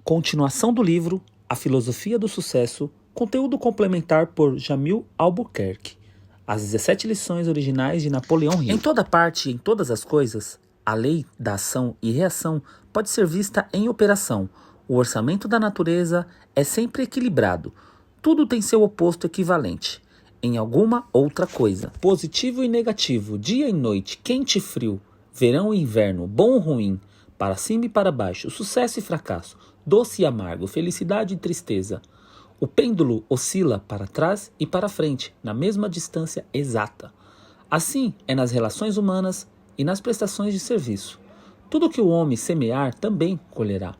Continuação do livro A Filosofia do Sucesso, conteúdo complementar por Jamil Albuquerque. As 17 lições originais de Napoleão Hill. Em toda parte e em todas as coisas, a lei da ação e reação pode ser vista em operação. O orçamento da natureza é sempre equilibrado. Tudo tem seu oposto equivalente em alguma outra coisa. Positivo e negativo, dia e noite, quente e frio, verão e inverno, bom ou ruim, para cima e para baixo, sucesso e fracasso, doce e amargo, felicidade e tristeza. O pêndulo oscila para trás e para frente, na mesma distância exata. Assim é nas relações humanas e nas prestações de serviço. Tudo que o homem semear também colherá.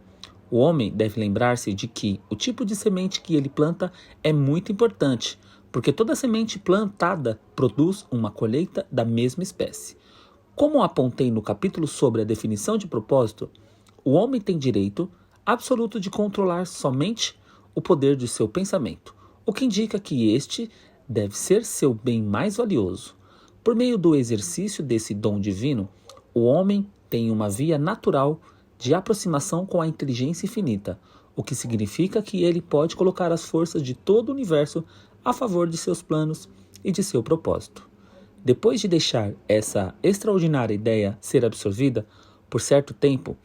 O homem deve lembrar-se de que o tipo de semente que ele planta é muito importante, porque toda semente plantada produz uma colheita da mesma espécie. Como apontei no capítulo sobre a definição de propósito, o homem tem direito absoluto de controlar somente o poder de seu pensamento, o que indica que este deve ser seu bem mais valioso. Por meio do exercício desse dom divino, o homem tem uma via natural de aproximação com a inteligência infinita, o que significa que ele pode colocar as forças de todo o universo a favor de seus planos e de seu propósito. Depois de deixar essa extraordinária ideia ser absorvida por certo tempo,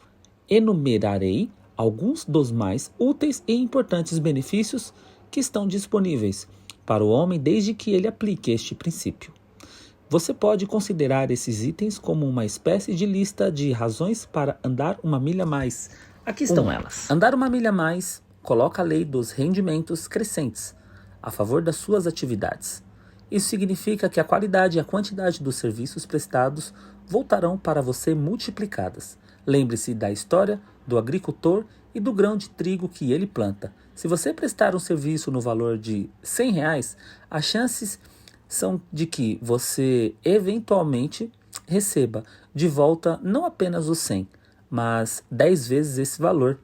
enumerarei alguns dos mais úteis e importantes benefícios que estão disponíveis para o homem desde que ele aplique este princípio. Você pode considerar esses itens como uma espécie de lista de razões para andar uma milha a mais. Aqui estão elas. Andar uma milha a mais coloca a lei dos rendimentos crescentes a favor das suas atividades. Isso significa que a qualidade e a quantidade dos serviços prestados voltarão para você multiplicadas. Lembre-se da história do agricultor e do grão de trigo que ele planta. Se você prestar um serviço no valor de R$100, as chances são de que você eventualmente receba de volta não apenas os 100, mas 10 vezes esse valor,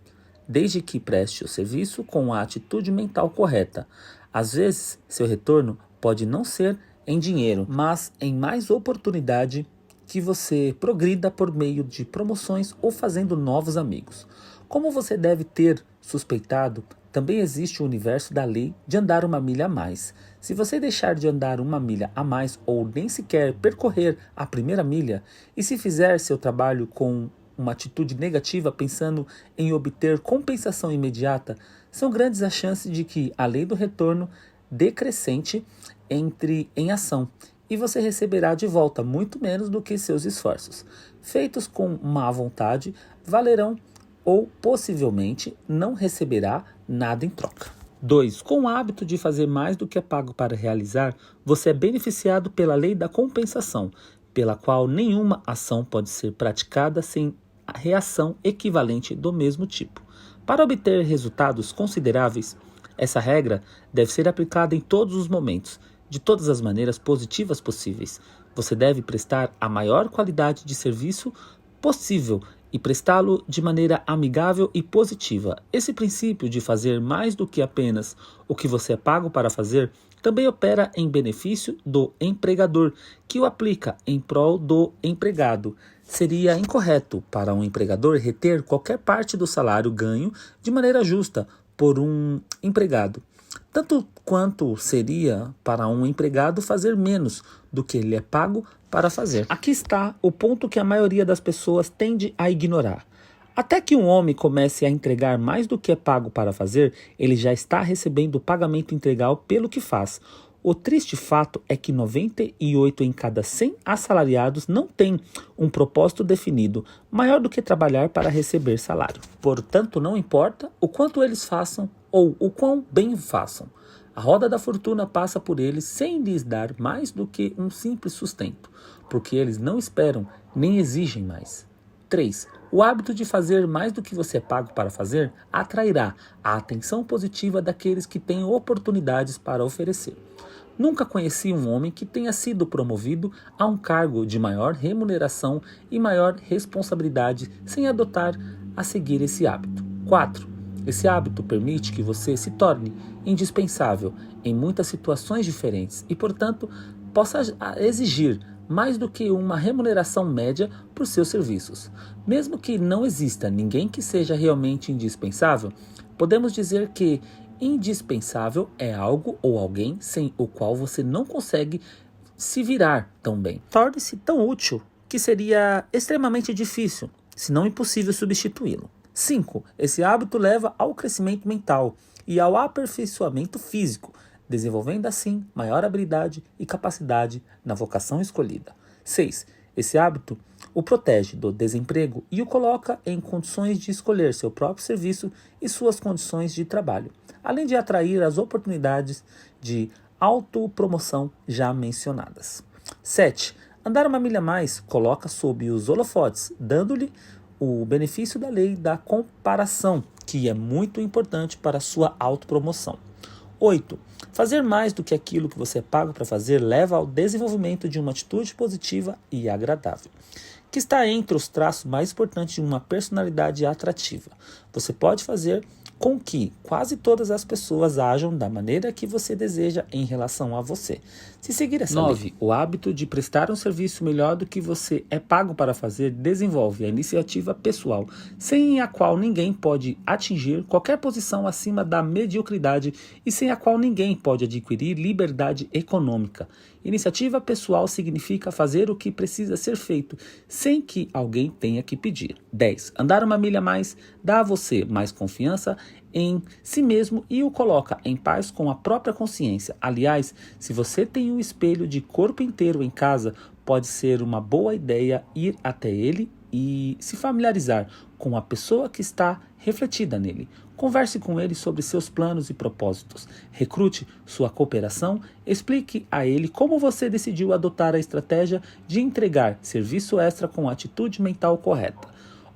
desde que preste o serviço com a atitude mental correta. Às vezes, seu retorno pode não ser em dinheiro, mas em mais oportunidade que você progrida por meio de promoções ou fazendo novos amigos. Como você deve ter suspeitado, também existe o universo da lei de andar uma milha a mais. Se você deixar de andar uma milha a mais ou nem sequer percorrer a primeira milha, e se fizer seu trabalho com uma atitude negativa pensando em obter compensação imediata, são grandes as chances de que a lei do retorno decrescente entre em ação e você receberá de volta muito menos do que seus esforços, feitos com má vontade, valerão ou possivelmente não receberá nada em troca. 2. Com o hábito de fazer mais do que é pago para realizar, você é beneficiado pela lei da compensação, pela qual nenhuma ação pode ser praticada sem a reação equivalente do mesmo tipo. Para obter resultados consideráveis, essa regra deve ser aplicada em todos os momentos, de todas as maneiras positivas possíveis. Você deve prestar a maior qualidade de serviço possível e prestá-lo de maneira amigável e positiva. Esse princípio de fazer mais do que apenas o que você é pago para fazer também opera em benefício do empregador, que o aplica em prol do empregado. Seria incorreto para um empregador reter qualquer parte do salário ganho de maneira justa por um empregado, tanto quanto seria para um empregado fazer menos do que ele é pago para fazer. Aqui está o ponto que a maioria das pessoas tende a ignorar. Até que um homem comece a entregar mais do que é pago para fazer, ele já está recebendo o pagamento integral pelo que faz. O triste fato é que 98 em cada 100 assalariados não têm um propósito definido maior do que trabalhar para receber salário. Portanto, não importa o quanto eles façam ou o quão bem façam. A roda da fortuna passa por eles sem lhes dar mais do que um simples sustento, porque eles não esperam nem exigem mais. 3. O hábito de fazer mais do que você é pago para fazer atrairá a atenção positiva daqueles que têm oportunidades para oferecer. Nunca conheci um homem que tenha sido promovido a um cargo de maior remuneração e maior responsabilidade sem adotar a seguir esse hábito. 4. Esse hábito permite que você se torne indispensável em muitas situações diferentes e, portanto, possa exigir mais do que uma remuneração média por seus serviços. Mesmo que não exista ninguém que seja realmente indispensável, podemos dizer que indispensável é algo ou alguém sem o qual você não consegue se virar tão bem. Torne-se tão útil que seria extremamente difícil, se não impossível, substituí-lo. 5. Esse hábito leva ao crescimento mental e ao aperfeiçoamento físico, desenvolvendo assim maior habilidade e capacidade na vocação escolhida. 6. Esse hábito o protege do desemprego e o coloca em condições de escolher seu próprio serviço e suas condições de trabalho, além de atrair as oportunidades de autopromoção já mencionadas. 7. Andar uma milha a mais coloca sob os holofotes, dando-lhe o benefício da lei da comparação, que é muito importante para a sua autopromoção. 8. Fazer mais do que aquilo que você é pago para fazer leva ao desenvolvimento de uma atitude positiva e agradável, que está entre os traços mais importantes de uma personalidade atrativa. Você pode fazer com que quase todas as pessoas ajam da maneira que você deseja em relação a você. Se seguir essa 9. Lei, o hábito de prestar um serviço melhor do que você é pago para fazer desenvolve a iniciativa pessoal, sem a qual ninguém pode atingir qualquer posição acima da mediocridade e sem a qual ninguém pode adquirir liberdade econômica. Iniciativa pessoal significa fazer o que precisa ser feito, sem que alguém tenha que pedir. 10. Andar uma milha a mais dá a você mais confiança em si mesmo e o coloca em paz com a própria consciência. Aliás, se você tem um espelho de corpo inteiro em casa, pode ser uma boa ideia ir até ele e se familiarizar com a pessoa que está refletida nele. Converse com ele sobre seus planos e propósitos. Recrute sua cooperação. Explique a ele como você decidiu adotar a estratégia de entregar serviço extra com a atitude mental correta.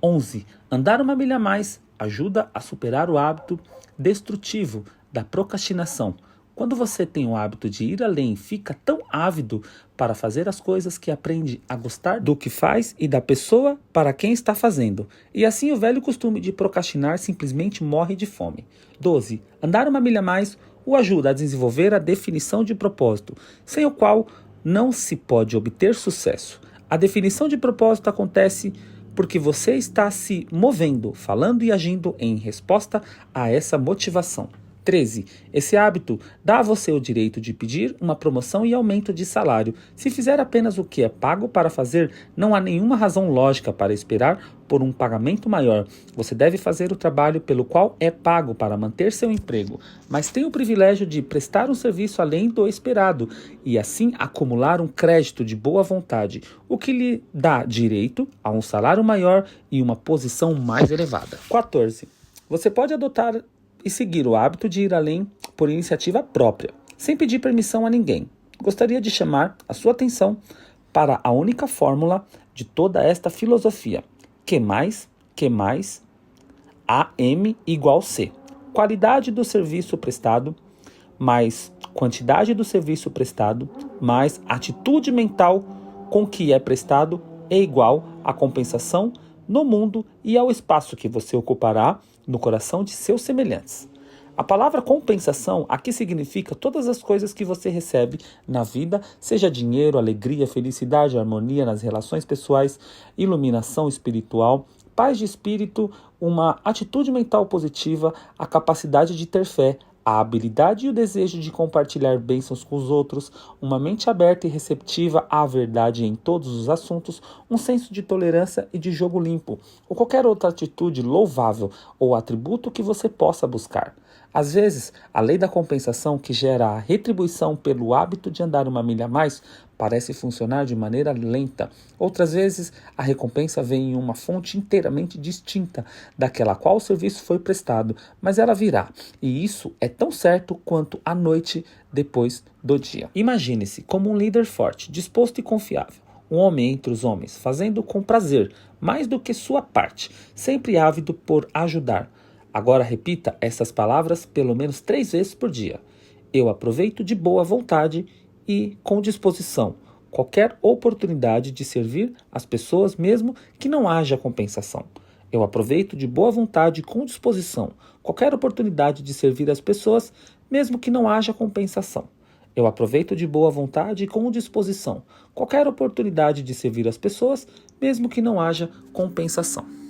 11. Andar uma milha a mais ajuda a superar o hábito destrutivo da procrastinação. Quando você tem o hábito de ir além, fica tão ávido para fazer as coisas que aprende a gostar do que faz e da pessoa para quem está fazendo. E assim o velho costume de procrastinar simplesmente morre de fome. 12. Andar uma milha a mais o ajuda a desenvolver a definição de propósito, sem o qual não se pode obter sucesso. A definição de propósito acontece porque você está se movendo, falando e agindo em resposta a essa motivação. 13. Esse hábito dá a você o direito de pedir uma promoção e aumento de salário. Se fizer apenas o que é pago para fazer, não há nenhuma razão lógica para esperar por um pagamento maior. Você deve fazer o trabalho pelo qual é pago para manter seu emprego, mas tem o privilégio de prestar um serviço além do esperado e assim acumular um crédito de boa vontade, o que lhe dá direito a um salário maior e uma posição mais elevada. 14. Você pode adotar e seguir o hábito de ir além por iniciativa própria, sem pedir permissão a ninguém. Gostaria de chamar a sua atenção para a única fórmula de toda esta filosofia. Q mais AM igual C. Qualidade do serviço prestado, mais quantidade do serviço prestado, mais atitude mental com que é prestado é igual à compensação no mundo e ao espaço que você ocupará no coração de seus semelhantes. A palavra compensação aqui significa todas as coisas que você recebe na vida, seja dinheiro, alegria, felicidade, harmonia nas relações pessoais, iluminação espiritual, paz de espírito, uma atitude mental positiva, a capacidade de ter fé, a habilidade e o desejo de compartilhar bênçãos com os outros, uma mente aberta e receptiva à verdade em todos os assuntos, um senso de tolerância e de jogo limpo, ou qualquer outra atitude louvável ou atributo que você possa buscar. Às vezes, a lei da compensação, que gera a retribuição pelo hábito de andar uma milha a mais, parece funcionar de maneira lenta. Outras vezes, a recompensa vem em uma fonte inteiramente distinta daquela a qual o serviço foi prestado, mas ela virá, e isso é tão certo quanto a noite depois do dia. Imagine-se como um líder forte, disposto e confiável, um homem entre os homens, fazendo com prazer, mais do que sua parte, sempre ávido por ajudar. Agora repita essas palavras pelo menos 3 vezes por dia. Eu aproveito de boa vontade e com disposição qualquer oportunidade de servir as pessoas mesmo que não haja compensação. Eu aproveito de boa vontade e com disposição qualquer oportunidade de servir as pessoas mesmo que não haja compensação. Eu aproveito de boa vontade e com disposição qualquer oportunidade de servir as pessoas, mesmo que não haja compensação.